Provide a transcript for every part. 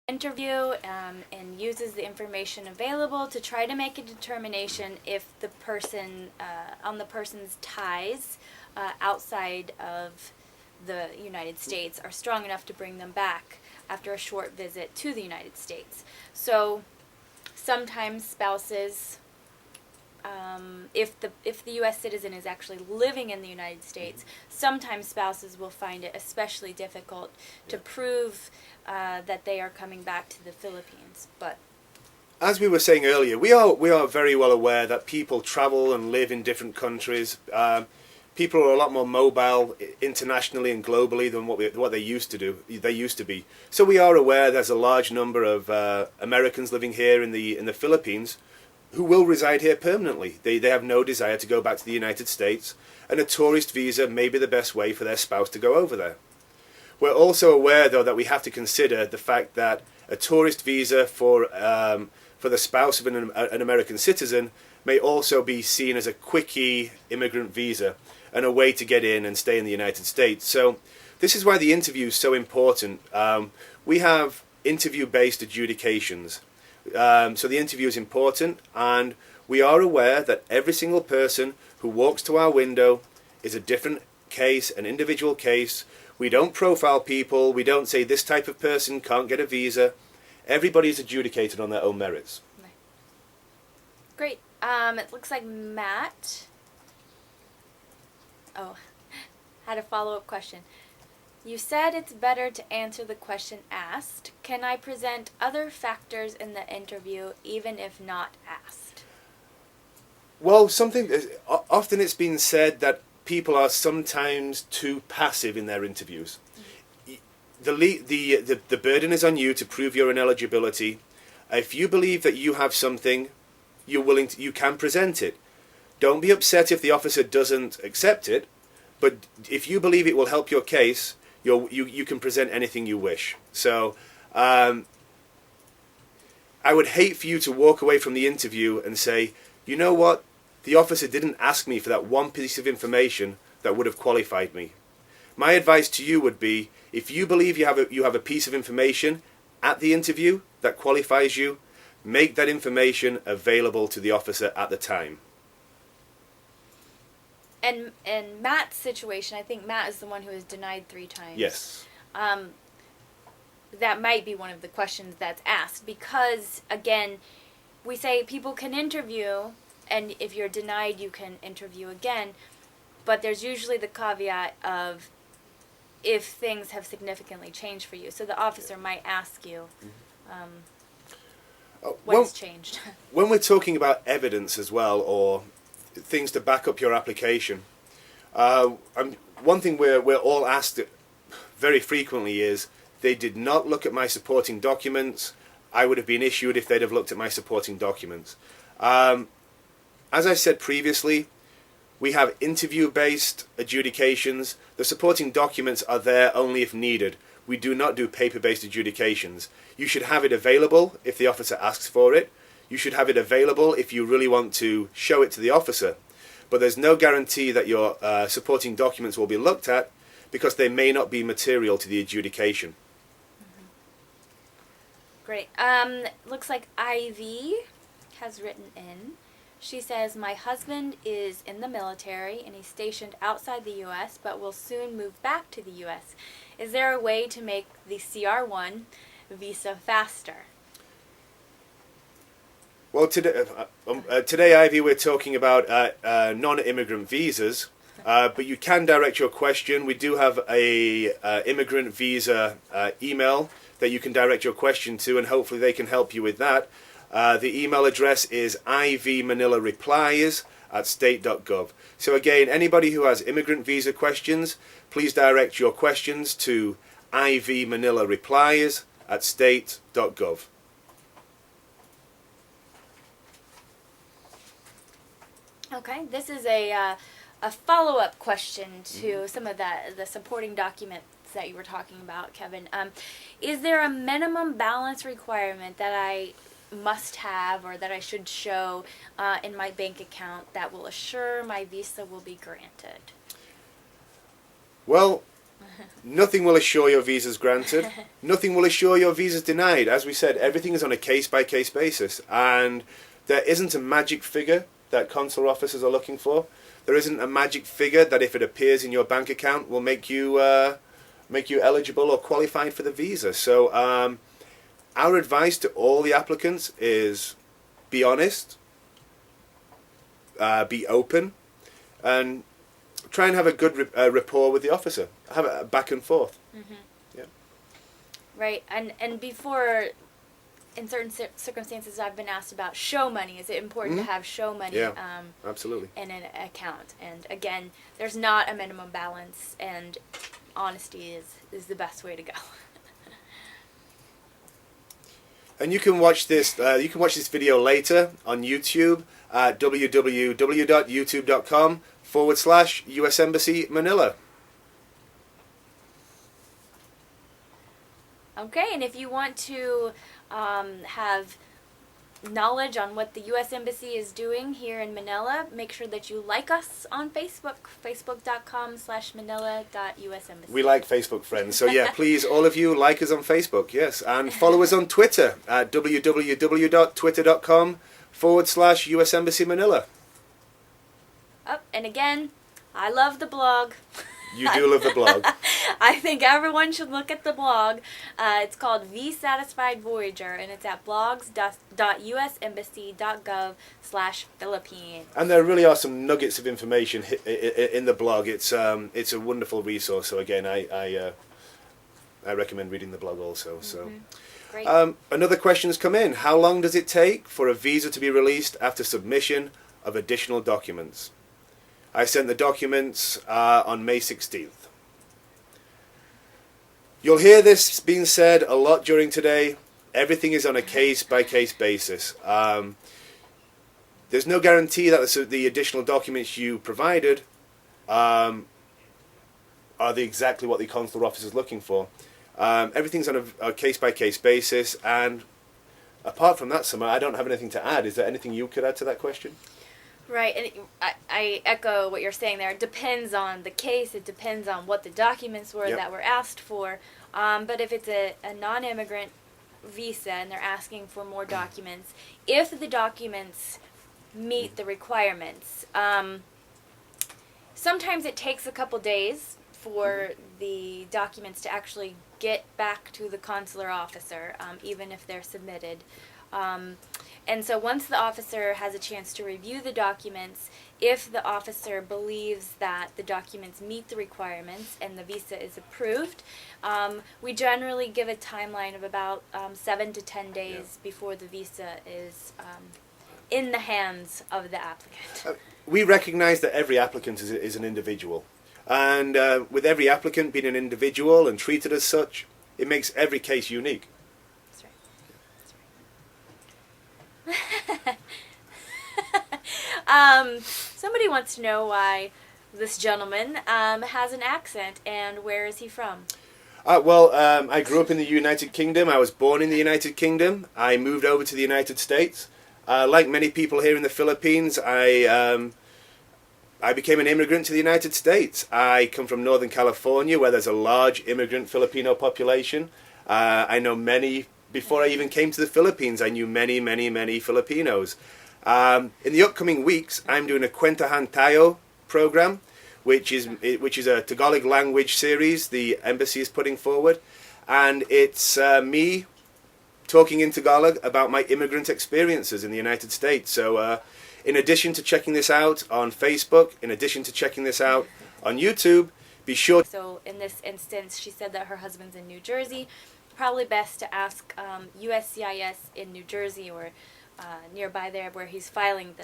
interview and uses the information available to try to make a determination if the person, on the person's ties outside of the United States are strong enough to bring them back after a short visit to the United States. So sometimes spouses, if the U.S. citizen is actually living in the United States, sometimes spouses will find it especially difficult to prove that they are coming back to the Philippines. But as we were saying earlier, we are very well aware that people travel and live in different countries. People are a lot more mobile internationally and globally than what they used to do. They used to be. So we are aware there's a large number of Americans living here in the Philippines who will reside here permanently. They have no desire to go back to the United States, and a tourist visa may be the best way for their spouse to go over there. We're also aware, though, that we have to consider the fact that a tourist visa for the spouse of an American citizen may also be seen as a quickie immigrant visa and a way to get in and stay in the United States. So this is why the interview is so important. We have interview-based adjudications. So the interview is important, and we are aware that every single person who walks to our window is a different case, an individual case. We don't profile people. We don't say this type of person can't get a visa. Everybody is adjudicated on their own merits. great. It looks like Matt had a follow-up question. You said it's better to answer the question asked. Can I present other factors in the interview even if not asked? Well, often it's been said that people are sometimes too passive in their interviews. The burden is on you to prove your ineligibility. If you believe that you have something, you can present it. Don't be upset if the officer doesn't accept it, but if you believe it will help your case, you can present anything you wish. So I would hate for you to walk away from the interview and say, you know what, the officer didn't ask me for that one piece of information that would have qualified me. My advice to you would be, if you believe you have a piece of information at the interview that qualifies you, make that information available to the officer at the time. And in Matt's situation, I think Matt is the one who was denied 3 times. Yes. That might be one of the questions that's asked because, again, we say people can interview, and if you're denied, you can interview again. But there's usually the caveat of if things significantly changed for you. So the officer might ask you what's changed. When we're talking about evidence as well, or things to back up your application, one thing we're all asked very frequently is, they did not look at my supporting documents. I would have been issued if they'd have looked at my supporting documents. As I said previously, we have interview-based adjudications. The supporting documents are there only if needed. We do not do paper-based adjudications. You should have it available if the officer asks for it. You should have it available if you really want to show it to the officer. But there's no guarantee that your supporting documents will be looked at because they may not be material to the adjudication. Great. Looks like Ivy has written in. She says, my husband is in the military and he's stationed outside the U.S. but will soon move back to the U.S. Is there a way to make the CR1 visa faster? Well, today, Ivy, we're talking about non-immigrant visas, but you can direct your question. We do have a immigrant visa email that you can direct your question to, and hopefully they can help you with that. The email address is ivmanilareplies@state.gov. So again, anybody who has immigrant visa questions, please direct your questions to ivmanilareplies@state.gov. Okay, this is a follow-up question to some of the supporting documents that you were talking about, Kevin. Is there a minimum balance requirement that I must have or that I should show in my bank account that will assure my visa will be granted? Well, Nothing will assure your visa's granted. Nothing will assure your visa's denied. As we said, everything is on a case-by-case basis, and there isn't a magic figure that consular officers are looking for. There isn't a magic figure that, if it appears in your bank account, will make you eligible or qualified for the visa. So our advice to all the applicants is be honest, be open, and try and have a good rapport with the officer. Have a back and forth. Mm-hmm. Yeah. Right, and before, in certain circumstances, I've been asked about show money. Is it important to have show money? Yeah, absolutely. In an account? And again, there's not a minimum balance, and honesty is the best way to go. And you can watch this. You can watch this video later on YouTube at www.youtube.com/US Embassy Manila. Okay, and if you want to have knowledge on what the U.S. Embassy is doing here in Manila, make sure that you like us on Facebook, facebook.com/manila.usembassy. We like Facebook friends, so yeah, please, all of you, like us on Facebook, yes, and follow us on Twitter at www.twitter.com/US Embassy Manila. Oh, and again, I love the blog. You do love the blog. I think everyone should look at the blog. It's called The Satisfied Voyager, and it's at blogs.usembassy.gov/Philippines. And there really are some nuggets of information in the blog. It's a wonderful resource. So again, I recommend reading the blog also. So, Great. Another question's come in. How long does it take for a visa to be released after submission of additional documents? I sent the documents on May 16th. You'll hear this being said a lot during today. Everything is on a case-by-case basis. There's no guarantee that the additional documents you provided are exactly what the consular office is looking for. Everything's on a case-by-case basis, and apart from that, Summer, I don't have anything to add. Is there anything you could add to that question? Right, and I echo what you're saying there. It depends on the case. It depends on what the documents were that were asked for. But if it's a non-immigrant visa and they're asking for more documents, if the documents meet the requirements, sometimes it takes a couple days for the documents to actually get back to the consular officer, even if they're submitted. And so once the officer has a chance to review the documents, if the officer believes that the documents meet the requirements and the visa is approved, we generally give a timeline of about 7 to 10 days before the visa is in the hands of the applicant. We recognize that every applicant is an individual. And with every applicant being an individual and treated as such, it makes every case unique. Somebody wants to know why this gentleman has an accent, and where is he from? I grew up in the United Kingdom. I was born in the United Kingdom. I moved over to the United States. Like many people here in the Philippines, I became an immigrant to the United States. I come from Northern California, where there's a large immigrant Filipino population. I know many. Before I even came to the Philippines, I knew many, many, many Filipinos. In the upcoming weeks, I'm doing a Kwentahan Tayo program, which is a Tagalog language series the embassy is putting forward, and it's me talking in Tagalog about my immigrant experiences in the United States. So, in addition to checking this out on Facebook, in addition to checking this out on YouTube, be sure. So, in this instance, she said that her husband's in New Jersey. Probably best to ask USCIS in New Jersey or nearby there where he's filing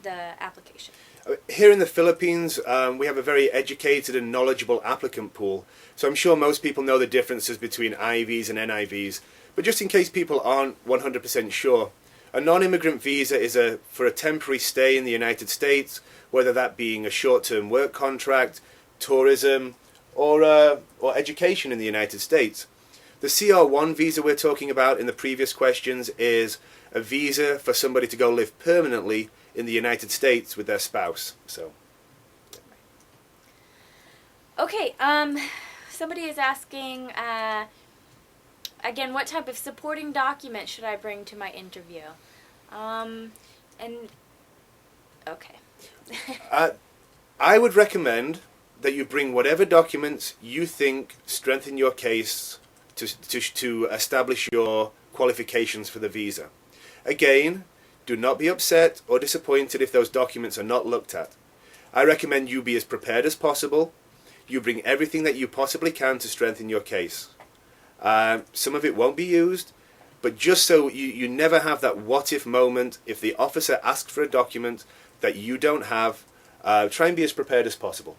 the application. Here in the Philippines, we have a very educated and knowledgeable applicant pool. So I'm sure most people know the differences between IVs and NIVs. But just in case people aren't 100% sure, a non-immigrant visa is for a temporary stay in the United States, whether that being a short-term work contract, tourism, or education in the United States. The CR1 visa we're talking about in the previous questions is a visa for somebody to go live permanently in the United States with their spouse. So, Okay, somebody is asking, again, what type of supporting document should I bring to my interview? And, okay. I would recommend that you bring whatever documents you think strengthen your case to establish your qualifications for the visa. Again, do not be upset or disappointed if those documents are not looked at. I recommend you be as prepared as possible. You bring everything that you possibly can to strengthen your case. Some of it won't be used, but just so you never have that what if moment, if the officer asks for a document that you don't have, try and be as prepared as possible.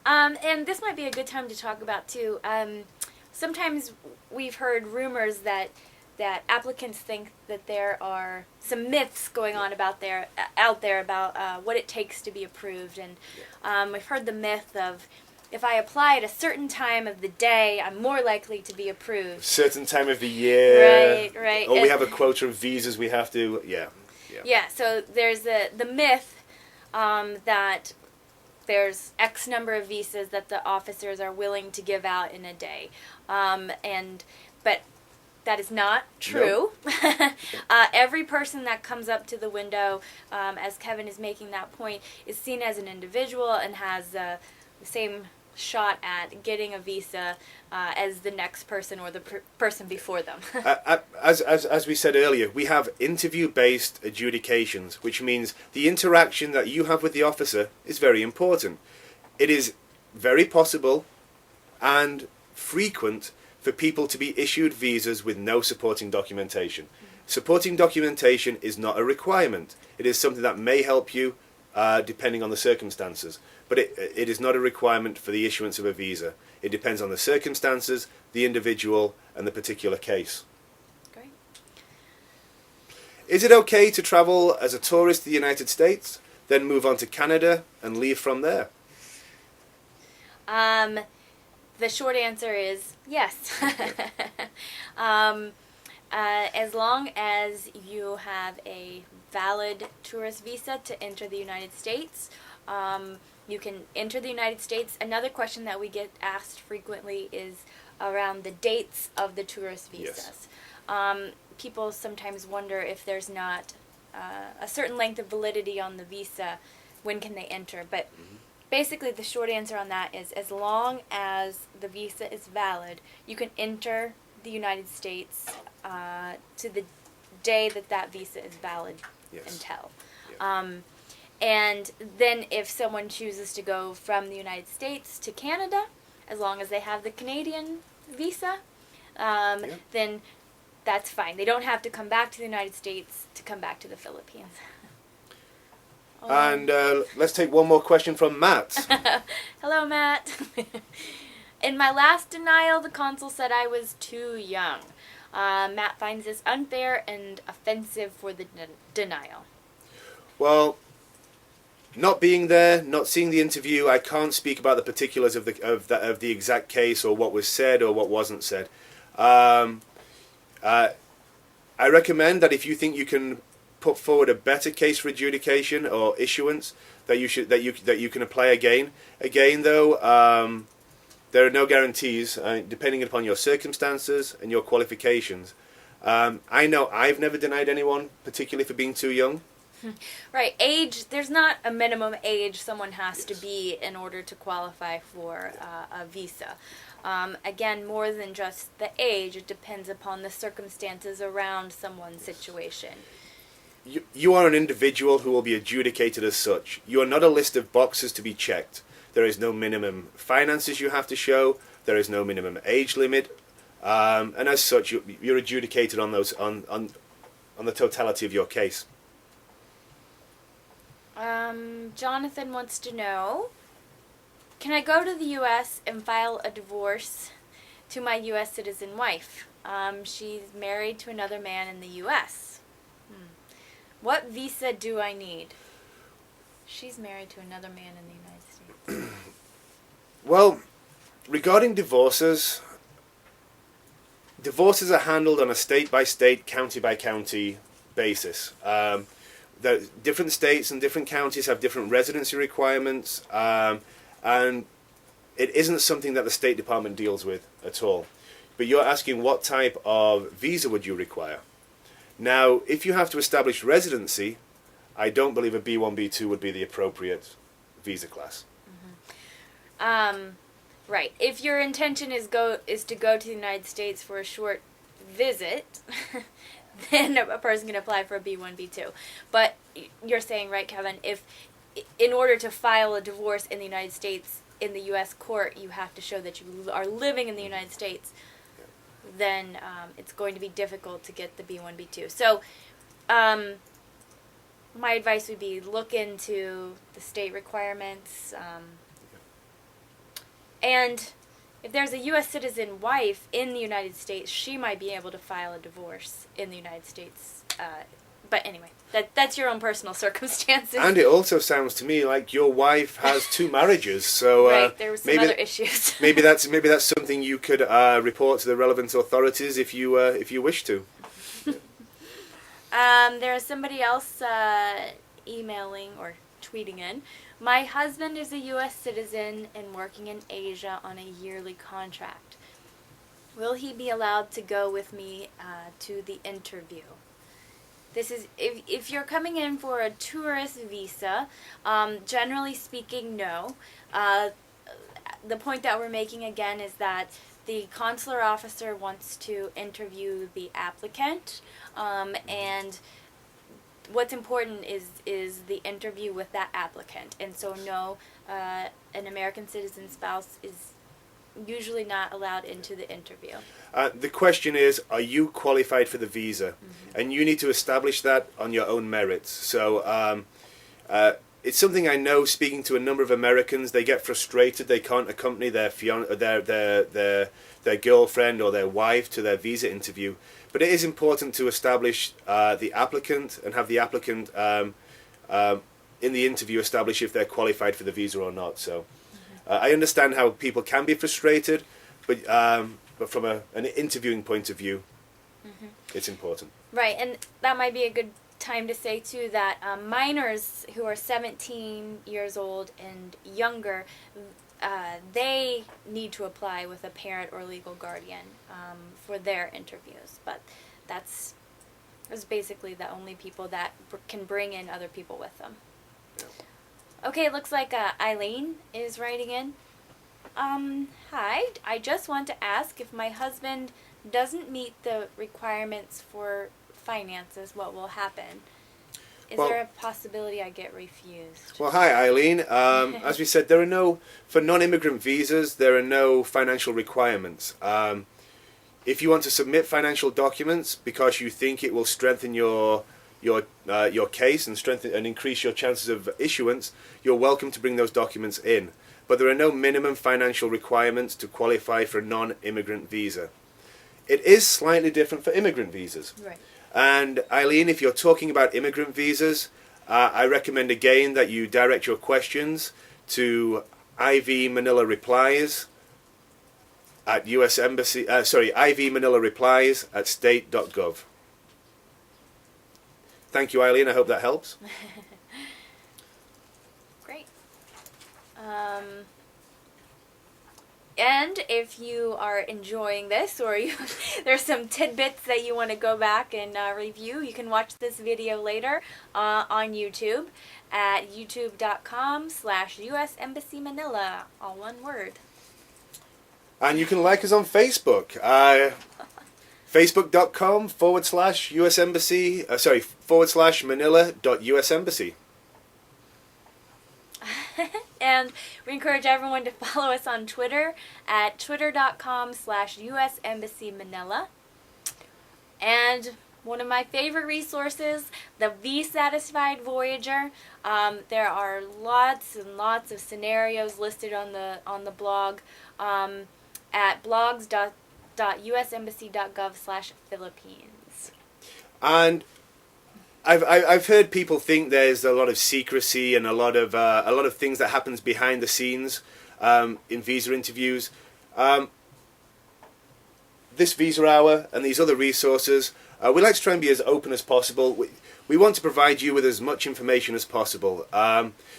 And this might be a good time to talk about too. Sometimes we've heard rumors that applicants think that there are some myths going on out there about what it takes to be approved, and we've heard the myth of if I apply at a certain time of the day, I'm more likely to be approved. Certain time of the year. Right. Or we have a quota of visas we have to. Yeah. So there's the myth that there's X number of visas that the officers are willing to give out in a day, but that is not true. Nope. Every person that comes up to the window, as Kevin is making that point, is seen as an individual and has the same shot at getting a visa as the next person or the person before them. As we said earlier, we have interview-based adjudications, which means the interaction that you have with the officer is very important. It is very possible and frequent for people to be issued visas with no supporting documentation. Supporting documentation is not a requirement. It is something that may help you depending on the circumstances. But it is not a requirement for the issuance of a visa. It depends on the circumstances, the individual, and the particular case. Great. Is it okay to travel as a tourist to the United States, then move on to Canada and leave from there? The short answer is yes. As long as you have a valid tourist visa to enter the United States, you can enter the United States. Another question that we get asked frequently is around the dates of the tourist visas. Yes. People sometimes wonder if there's not a certain length of validity on the visa, when can they enter? But basically the short answer on that is as long as the visa is valid, you can enter the United States to the day that visa is valid. Yes. Until. Yeah. And then if someone chooses to go from the United States to Canada, as long as they have the Canadian visa, then that's fine. They don't have to come back to the United States to come back to the Philippines. And let's take one more question from Matt. Hello, Matt. In my last denial, the consul said I was too young. Matt finds this unfair and offensive for the denial. Well, not being there, not seeing the interview, I can't speak about the particulars of the exact case or what was said or what wasn't said. I recommend that if you think you can put forward a better case for adjudication or issuance, that you can apply again. Again, though, there are no guarantees depending upon your circumstances and your qualifications. I know I've never denied anyone, particularly for being too young. Right, age, there's not a minimum age someone has to be in order to qualify for a visa. Again, more than just the age, it depends upon the circumstances around someone's situation. You are an individual who will be adjudicated as such. You are not a list of boxes to be checked. There is no minimum finances you have to show. There is no minimum age limit. And as such, you're adjudicated on those on the totality of your case. Jonathan wants to know, can I go to the U.S. and file a divorce to my U.S. citizen wife? She's married to another man in the U.S. What visa do I need? She's married to another man in the United States. Well, regarding divorces are handled on a state-by-state, county-by-county basis. Different states and different counties have different residency requirements, and it isn't something that the State Department deals with at all. But you're asking what type of visa would you require? Now, if you have to establish residency, I don't believe a B1, B2 would be the appropriate visa class. Right. If your intention is to go to the United States for a short visit, then a person can apply for a B1, B2. But you're saying, right, Kevin, if in order to file a divorce in the United States in the U.S. court, you have to show that you are living in the United States, then it's going to be difficult to get the B1, B2. So my advice would be look into the state requirements. And if there's a U.S. citizen wife in the United States, she might be able to file a divorce in the United States. But anyway, that's your own personal circumstances. And it also sounds to me like your wife has 2 marriages. So right, there were some other issues. maybe that's something you could report to the relevant authorities if you wish to. There is somebody else emailing or tweeting in. My husband is a U.S. citizen and working in Asia on a yearly contract. Will he be allowed to go with me to the interview? This is if you're coming in for a tourist visa, generally speaking, no. The point that we're making again is that the consular officer wants to interview the applicant, and what's important is the interview with that applicant. And so no, an American citizen spouse is usually not allowed into the interview. The question is, are you qualified for the visa? And you need to establish that on your own merits. So it's something I know, speaking to a number of Americans, they get frustrated they can't accompany their girlfriend or their wife to their visa interview. But it is important to establish the applicant and have the applicant in the interview establish if they're qualified for the visa or not. So I understand how people can be frustrated, but from an interviewing point of view, it's important. Right, and that might be a good time to say too that minors who are 17 years old and younger, they need to apply with a parent or legal guardian for their interviews. But that's basically the only people that can bring in other people with them. Yeah. Okay, it looks like Eileen is writing in. Hi, I just want to ask if my husband doesn't meet the requirements for finances, what will happen? Is there a possibility I get refused? Well, hi, Eileen. As we said, for non-immigrant visas, there are no financial requirements. If you want to submit financial documents because you think it will strengthen your case and increase your chances of issuance, you're welcome to bring those documents in. But there are no minimum financial requirements to qualify for a non-immigrant visa. It is slightly different for immigrant visas. Right. And Eileen, if you're talking about immigrant visas, I recommend again that you direct your questions to IV Manila Replies at US Embassy. IV Manila Replies at state.gov. Thank you, Eileen. I hope that helps. Great. And if you are enjoying this, or there's some tidbits that you want to go back and review, you can watch this video later on YouTube at youtube.com/US Embassy Manila, all one word. And you can like us on Facebook. Facebook.com/US Embassy, /Manila.US Embassy. And we encourage everyone to follow us on Twitter at twitter.com/US Embassy Manila. And one of my favorite resources, the V-Satisfied Voyager. There are lots and lots of scenarios listed on the blog at blogs.usembassy.gov/Philippines. And I've heard people think there's a lot of secrecy and a lot of things that happens behind the scenes in visa interviews. this Visa Hour and these other resources, we like to try and be as open as possible. We want to provide you with as much information as possible,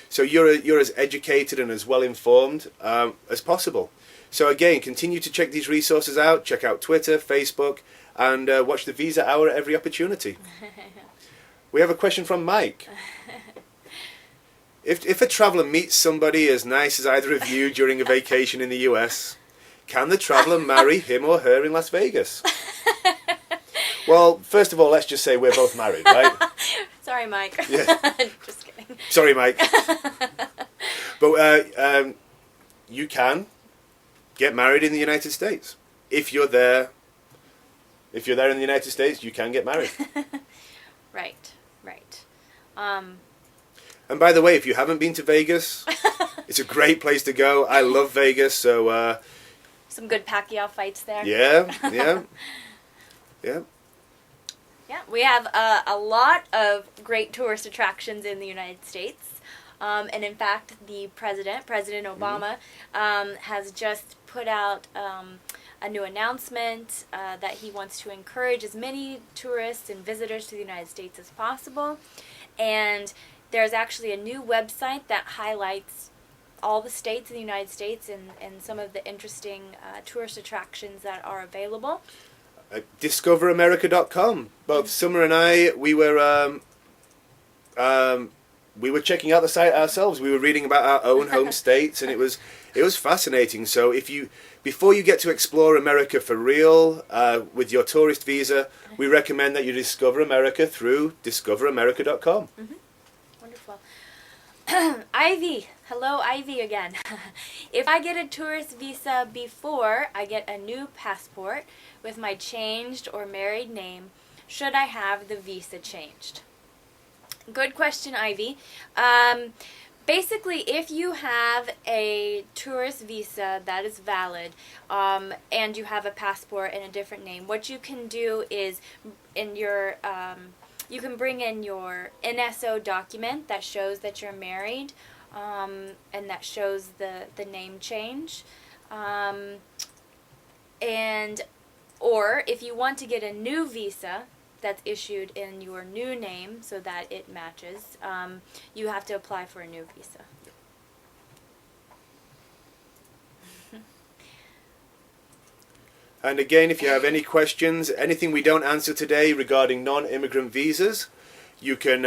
so you're as educated and as well informed as possible. So again, continue to check these resources out. Check out Twitter, Facebook, and watch the Visa Hour at every opportunity. We have a question from Mike. If a traveller meets somebody as nice as either of you during a vacation in the US, can the traveller marry him or her in Las Vegas? Well, first of all, let's just say we're both married, right? Sorry, Mike. Yeah. Just kidding. Sorry, Mike. But you can get married in the United States. If you're there in the United States, you can get married. Right, right. And by the way, if you haven't been to Vegas, it's a great place to go. I love Vegas, so... some good Pacquiao fights there. Yeah. Yeah, we have a lot of great tourist attractions in the United States. And in fact, the President Obama, has just put out a new announcement that he wants to encourage as many tourists and visitors to the United States as possible. And there's actually a new website that highlights all the states in the United States and some of the interesting tourist attractions that are available. DiscoverAmerica.com. Both Summer and I, we were checking out the site ourselves. We were reading about our own home states, and it was fascinating. So before you get to explore America for real with your tourist visa, we recommend that you discover America through DiscoverAmerica.com. Mm-hmm. Wonderful. Ivy. Hello, Ivy again. If I get a tourist visa before I get a new passport with my changed or married name, should I have the visa changed? Good question, Ivy. Basically, if you have a tourist visa that is valid and you have a passport and a different name, what you can do is you can bring in your NSO document that shows that you're married and that shows the name change. Or if you want to get a new visa that's issued in your new name so that it matches, you have to apply for a new visa. And again, if you have any questions, anything we don't answer today regarding non-immigrant visas, you can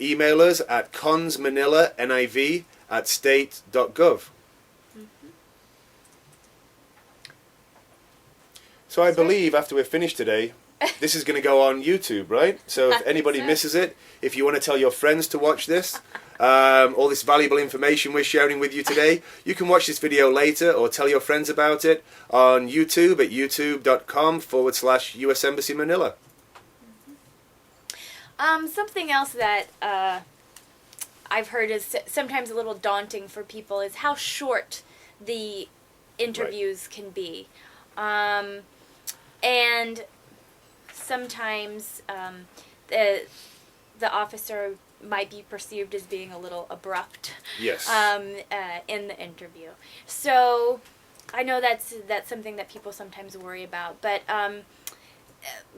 email us at consmanilaniv@state.gov. So I believe after we're finished today, this is going to go on YouTube, right? So if anybody misses it, if you want to tell your friends to watch this, all this valuable information we're sharing with you today, you can watch this video later or tell your friends about it on YouTube at youtube.com/US Embassy Manila. Something else that I've heard is sometimes a little daunting for people is how short the interviews can be. And sometimes the officer might be perceived as being a little abrupt. Yes. In the interview. So I know that's something that people sometimes worry about, but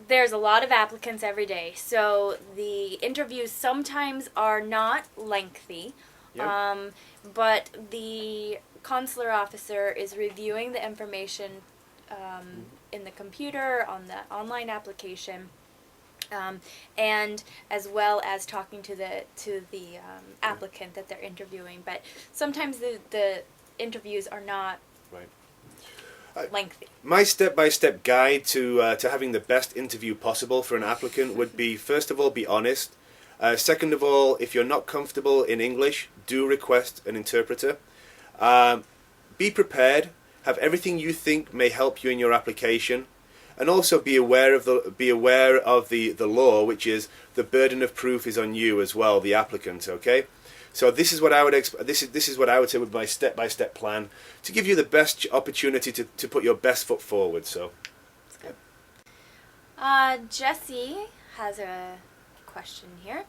there's a lot of applicants every day, so the interviews sometimes are not lengthy. Yep. But the consular officer is reviewing the information in the computer, on the online application, and as well as talking to the applicant that they're interviewing. But sometimes the interviews are not lengthy. My step-by-step guide to having the best interview possible for an applicant would be, first of all, be honest. Second of all, if you're not comfortable in English, do request an interpreter. Be prepared. Have everything you think may help you in your application, and also be aware of the law, which is the burden of proof is on you as well, the applicant. Okay, so this is what I would this is what I would say with my step-by-step plan to give you the best opportunity to put your best foot forward. So, Jesse has a question here.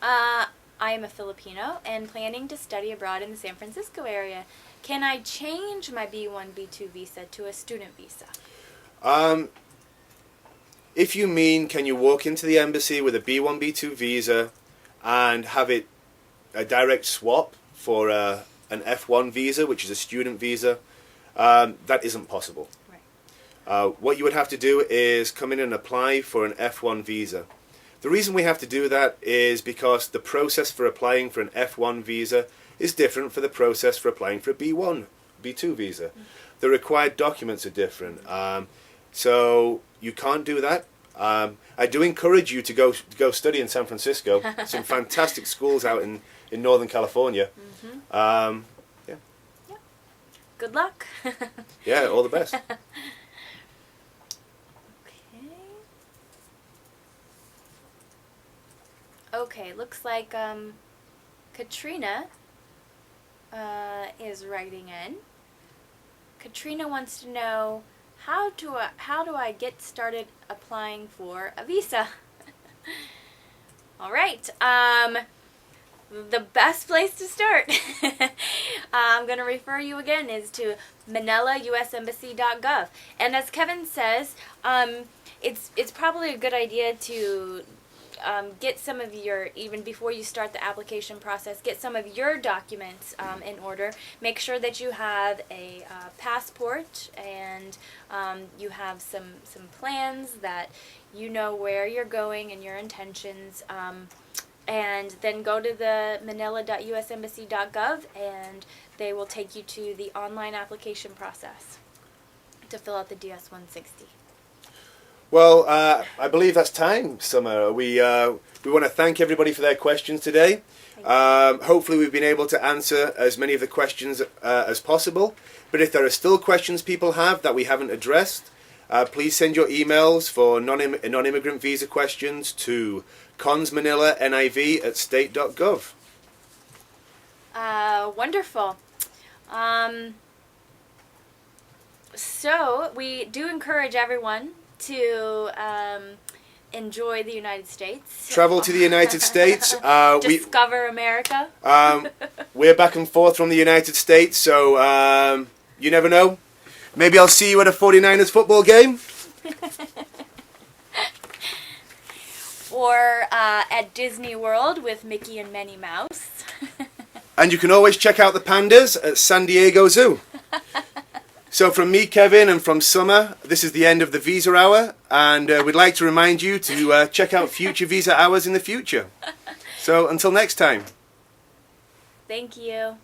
I am a Filipino and planning to study abroad in the San Francisco area. Can I change my B1, B2 visa to a student visa? If you mean, can you walk into the embassy with a B1, B2 visa and have it a direct swap for an F1 visa, which is a student visa, that isn't possible. Right. What you would have to do is come in and apply for an F1 visa. The reason we have to do that is because the process for applying for an F1 visa is different for the process for applying for a B1, B2 visa. The required documents are different. So you can't do that. I do encourage you to go study in San Francisco. Some fantastic schools out in Northern California. Mm-hmm. Yeah. Good luck. Yeah, all the best. Okay. Okay, looks like Katrina is writing in. Katrina wants to know, how do I get started applying for a visa? All right. The best place to start, I'm going to refer you again, is to manilausembassy.gov. And as Kevin says, it's probably a good idea to get some of your, even before you start the application process, get some of your documents in order. Make sure that you have a passport and you have some plans, that you know where you're going and your intentions. And then go to the manila.usembassy.gov and they will take you to the online application process to fill out the DS-160. Well, I believe that's time, Summer. We want to thank everybody for their questions today. Hopefully we've been able to answer as many of the questions as possible. But if there are still questions people have that we haven't addressed, please send your emails for non-immigrant visa questions to consmanilaniv@state.gov. Wonderful. So we do encourage everyone to enjoy the United States. Travel to the United States. Discover America. We're back and forth from the United States, so you never know. Maybe I'll see you at a 49ers football game. Or at Disney World with Mickey and Minnie Mouse. And you can always check out the pandas at San Diego Zoo. So from me, Kevin, and from Summer, this is the end of the Visa Hour, and we'd like to remind you to check out future Visa Hours in the future. So until next time. Thank you.